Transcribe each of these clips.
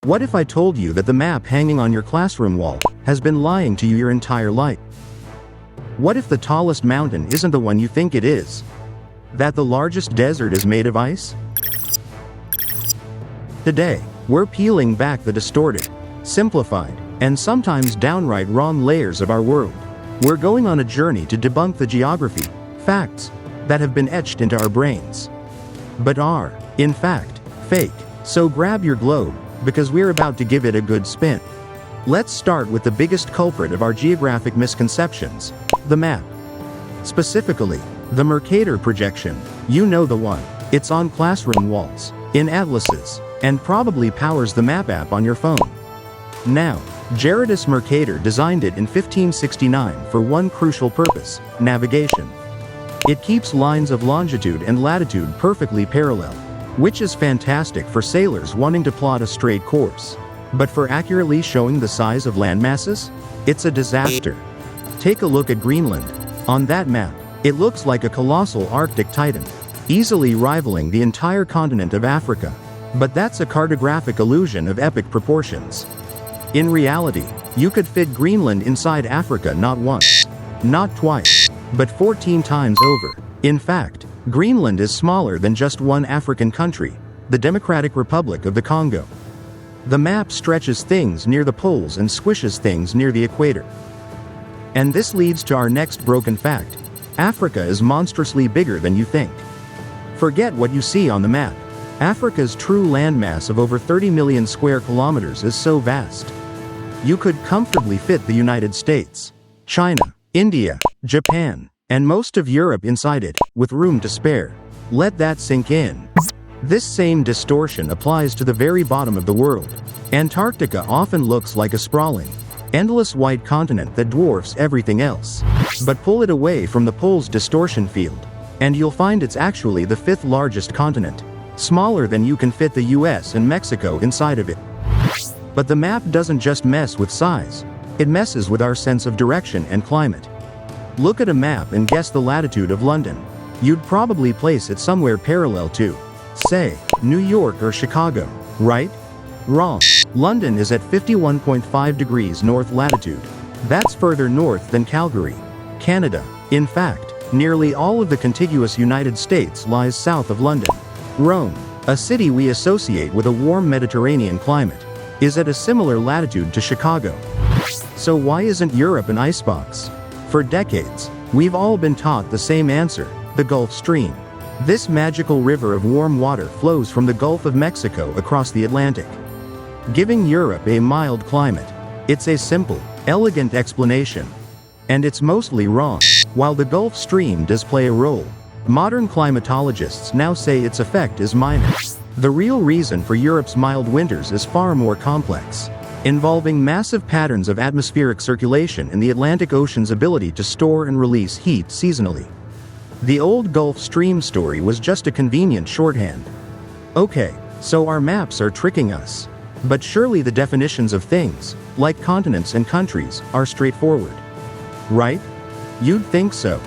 What if I told you that the map hanging on your classroom wall has been lying to you your entire life? What if the tallest mountain isn't the one you think it is? That the largest desert is made of ice? Today, we're peeling back the distorted, simplified, and sometimes downright wrong layers of our world. We're going on a journey to debunk the geography, facts, that have been etched into our brains, but are, in fact, fake. So grab your globe, because we're about to give it a good spin. Let's start with the biggest culprit of our geographic misconceptions, the map. Specifically, the Mercator projection. You know the one. It's on classroom walls, in atlases, and probably powers the map app on your phone. Now, Gerardus Mercator designed it in 1569 for one crucial purpose: navigation. It keeps lines of longitude and latitude perfectly parallel, which is fantastic for sailors wanting to plot a straight course. But for accurately showing the size of landmasses, it's a disaster. Take a look at Greenland. On that map, it looks like a colossal Arctic titan, easily rivaling the entire continent of Africa. But that's a cartographic illusion of epic proportions. In reality, you could fit Greenland inside Africa not once, not twice, but 14 times over. In fact, Greenland is smaller than just one African country, the Democratic Republic of the Congo. The map stretches things near the poles and squishes things near the equator. And this leads to our next broken fact: Africa is monstrously bigger than you think. Forget what you see on the map. Africa's true landmass of over 30 million square kilometers is so vast. You could comfortably fit the United States, China, India, Japan, and most of Europe inside it, with room to spare. Let that sink in. This same distortion applies to the very bottom of the world. Antarctica often looks like a sprawling, endless white continent that dwarfs everything else. But pull it away from the pole's distortion field, and you'll find it's actually the 5th largest continent, smaller than you can fit the US and Mexico inside of it. But the map doesn't just mess with size, it messes with our sense of direction and climate. Look at a map and guess the latitude of London. You'd probably place it somewhere parallel to, say, New York or Chicago, right? Wrong. London is at 51.5 degrees north latitude. That's further north than Calgary, Canada. In fact, nearly all of the contiguous United States lies south of London. Rome, a city we associate with a warm Mediterranean climate, is at a similar latitude to Chicago. So why isn't Europe an icebox? For decades, we've all been taught the same answer: the Gulf Stream. This magical river of warm water flows from the Gulf of Mexico across the Atlantic, giving Europe a mild climate. It's a simple, elegant explanation. And it's mostly wrong. While the Gulf Stream does play a role, modern climatologists now say its effect is minor. The real reason for Europe's mild winters is far more complex, involving massive patterns of atmospheric circulation and the Atlantic Ocean's ability to store and release heat seasonally. The old Gulf Stream story was just a convenient shorthand. Okay, so our maps are tricking us. But surely the definitions of things, like continents and countries, are straightforward. Right? You'd think so.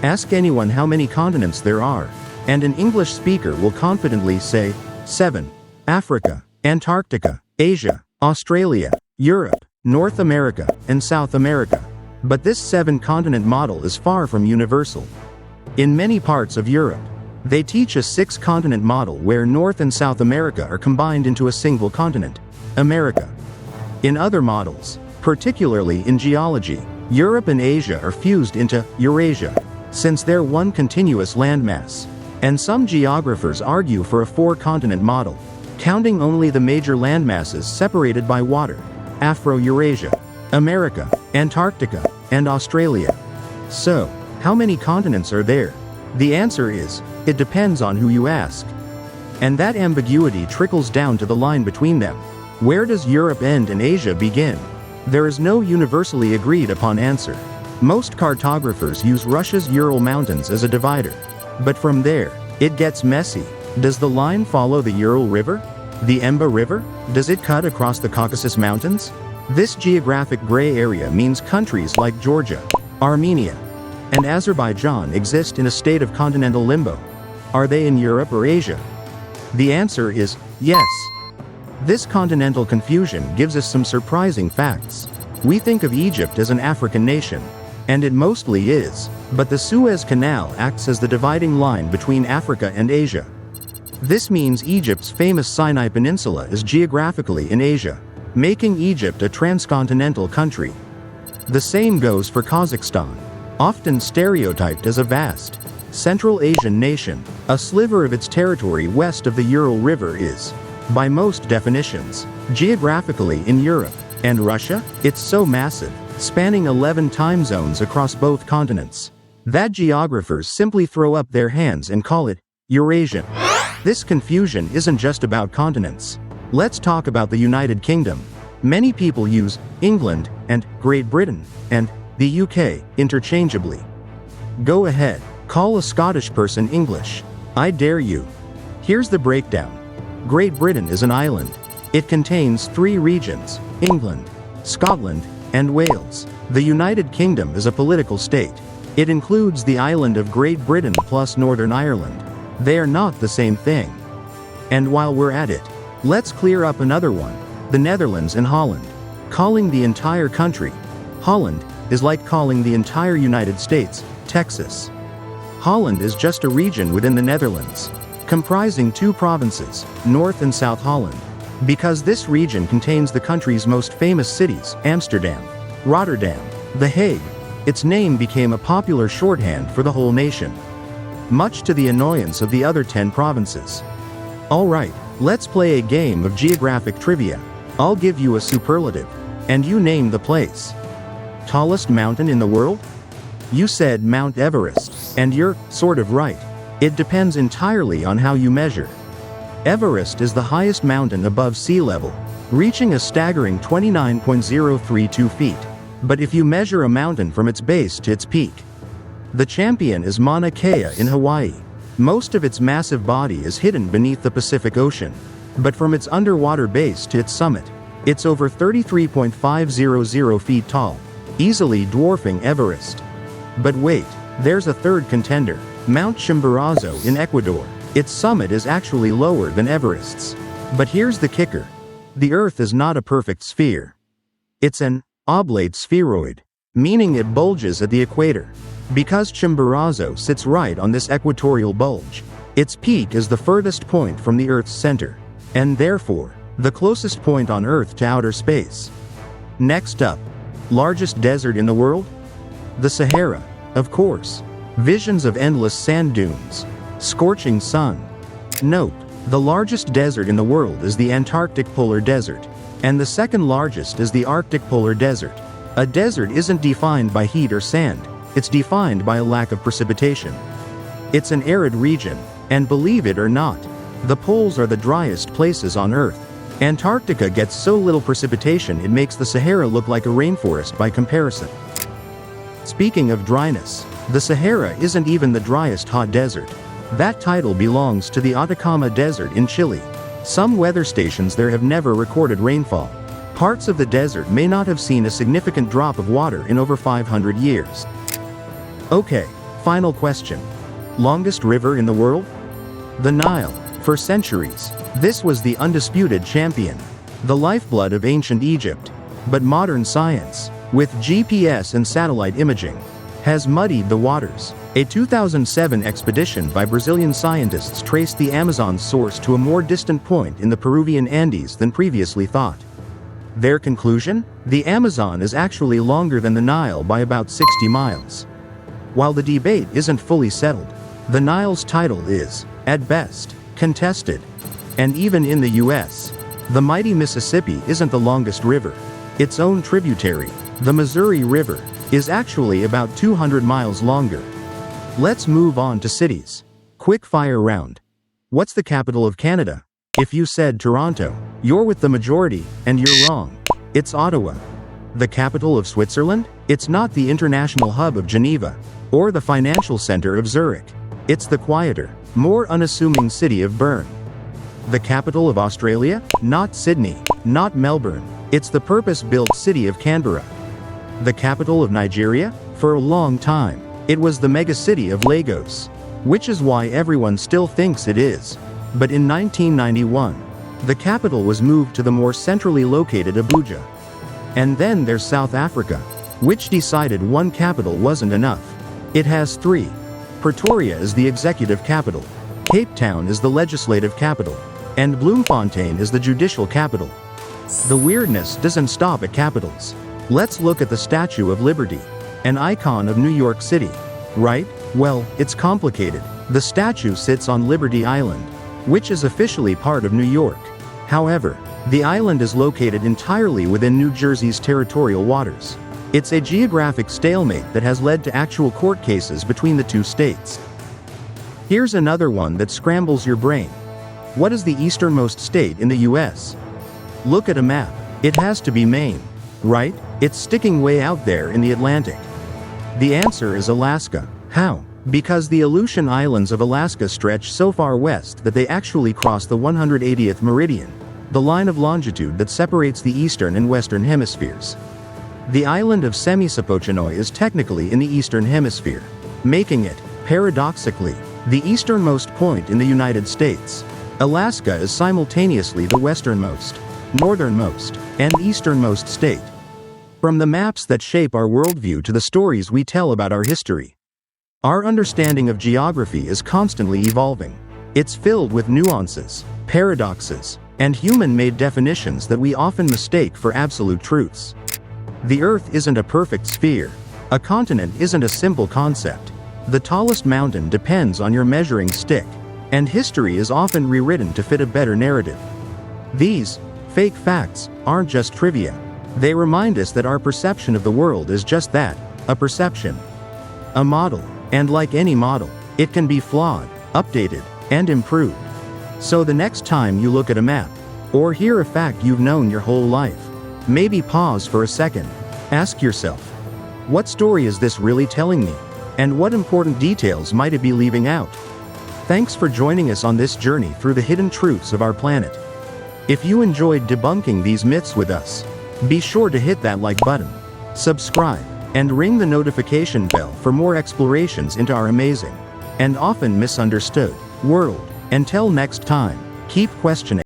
Ask anyone how many continents there are, and an English speaker will confidently say, 7. Africa, Antarctica, Asia, Australia, Europe, North America, and South America. But this 7-continent model is far from universal. In many parts of Europe, they teach a 6-continent model where North and South America are combined into a single continent, America. In other models, particularly in geology, Europe and Asia are fused into Eurasia, since they're one continuous landmass. And some geographers argue for a 4-continent model, counting only the major landmasses separated by water: Afro-Eurasia, America, Antarctica, and Australia. So, how many continents are there? The answer is, it depends on who you ask. And that ambiguity trickles down to the line between them. Where does Europe end and Asia begin? There is no universally agreed upon answer. Most cartographers use Russia's Ural Mountains as a divider. But from there, it gets messy. Does the line follow the Ural River? The Emba River? Does it cut across the Caucasus Mountains? This geographic gray area means countries like Georgia, Armenia, and Azerbaijan exist in a state of continental limbo. Are they in Europe or Asia? The answer is yes. This continental confusion gives us some surprising facts. We think of Egypt as an African nation, and it mostly is, but the Suez Canal acts as the dividing line between Africa and Asia. This means Egypt's famous Sinai Peninsula is geographically in Asia, making Egypt a transcontinental country. The same goes for Kazakhstan, often stereotyped as a vast, Central Asian nation. A sliver of its territory west of the Ural River is, by most definitions, geographically in Europe. And Russia? It's so massive, spanning 11 time zones across both continents, that geographers simply throw up their hands and call it Eurasian. This confusion isn't just about continents. Let's talk about the United Kingdom. Many people use England and Great Britain and the UK interchangeably. Go ahead, call a Scottish person English. I dare you. Here's the breakdown. Great Britain is an island. It contains 3 regions: England, Scotland, and Wales. The United Kingdom is a political state. It includes the island of Great Britain plus Northern Ireland. They are not the same thing. And while we're at it, let's clear up another one: the Netherlands and Holland. Calling the entire country Holland is like calling the entire United States Texas. Holland is just a region within the Netherlands, comprising 2 provinces, North and South Holland. Because this region contains the country's most famous cities, Amsterdam, Rotterdam, The Hague, its name became a popular shorthand for the whole nation, much to the annoyance of the other 10 provinces. Alright, let's play a game of geographic trivia. I'll give you a superlative, and you name the place. Tallest mountain in the world? You said Mount Everest, and you're sort of right. It depends entirely on how you measure. Everest is the highest mountain above sea level, reaching a staggering 29.032 feet. But if you measure a mountain from its base to its peak, the champion is Mauna Kea in Hawaii. Most of its massive body is hidden beneath the Pacific Ocean, but from its underwater base to its summit, it's over 33.500 feet tall, easily dwarfing Everest. But wait, there's a third contender, Mount Chimborazo in Ecuador. Its summit is actually lower than Everest's. But here's the kicker. The Earth is not a perfect sphere. It's an oblate spheroid, meaning it bulges at the equator. Because Chimborazo sits right on this equatorial bulge, its peak is the furthest point from the Earth's center, and therefore, the closest point on Earth to outer space. Next up, largest desert in the world? The Sahara, of course. Visions of endless sand dunes, scorching sun. Note, the largest desert in the world is the Antarctic Polar Desert, and the second largest is the Arctic Polar Desert. A desert isn't defined by heat or sand, it's defined by a lack of precipitation. It's an arid region, and believe it or not, the poles are the driest places on Earth. Antarctica gets so little precipitation it makes the Sahara look like a rainforest by comparison. Speaking of dryness, the Sahara isn't even the driest hot desert. That title belongs to the Atacama Desert in Chile. Some weather stations there have never recorded rainfall. Parts of the desert may not have seen a significant drop of water in over 500 years. Okay, final question. Longest river in the world? The Nile. For centuries, this was the undisputed champion, the lifeblood of ancient Egypt. But modern science, with GPS and satellite imaging, has muddied the waters. A 2007 expedition by Brazilian scientists traced the Amazon's source to a more distant point in the Peruvian Andes than previously thought. Their conclusion? The Amazon is actually longer than the Nile by about 60 miles. While the debate isn't fully settled, the Nile's title is, at best, contested. And even in the US, the mighty Mississippi isn't the longest river. Its own tributary, the Missouri River, is actually about 200 miles longer. Let's move on to cities. Quick fire round. What's the capital of Canada? If you said Toronto, you're with the majority, and you're wrong. It's Ottawa. The capital of Switzerland? It's not the international hub of Geneva, or the financial center of Zurich. It's the quieter, more unassuming city of Bern. The capital of Australia? Not Sydney, not Melbourne. It's the purpose-built city of Canberra. The capital of Nigeria? For a long time, it was the megacity of Lagos, which is why everyone still thinks it is. But in 1991, The capital was moved to the more centrally located Abuja. And then there's South Africa, which decided one capital wasn't enough. It has three. Pretoria is the executive capital, Cape Town is the legislative capital, and Bloemfontein is the judicial capital. The weirdness doesn't stop at capitals. Let's look at the Statue of Liberty, an icon of New York City. Right? Well, it's complicated. The statue sits on Liberty Island, which is officially part of New York. However, the island is located entirely within New Jersey's territorial waters. It's a geographic stalemate that has led to actual court cases between the two states. Here's another one that scrambles your brain. What is the easternmost state in the US? Look at a map. It has to be Maine, right? It's sticking way out there in the Atlantic. The answer is Alaska. How? Because the Aleutian Islands of Alaska stretch so far west that they actually cross the 180th meridian, the line of longitude that separates the eastern and western hemispheres. The island of Semisopochnoi is technically in the eastern hemisphere, making it, paradoxically, the easternmost point in the United States. Alaska is simultaneously the westernmost, northernmost, and easternmost state. From the maps that shape our worldview to the stories we tell about our history, our understanding of geography is constantly evolving. It's filled with nuances, paradoxes, and human-made definitions that we often mistake for absolute truths. The Earth isn't a perfect sphere. A continent isn't a simple concept. The tallest mountain depends on your measuring stick, and history is often rewritten to fit a better narrative. These fake facts aren't just trivia. They remind us that our perception of the world is just that, a perception. A model, and like any model, it can be flawed, updated, and improved. So the next time you look at a map, or hear a fact you've known your whole life, maybe pause for a second. Ask yourself, what story is this really telling me? And what important details might it be leaving out? Thanks for joining us on this journey through the hidden truths of our planet. If you enjoyed debunking these myths with us, be sure to hit that like button, subscribe, and ring the notification bell for more explorations into our amazing, and often misunderstood, world. Until next time, keep questioning.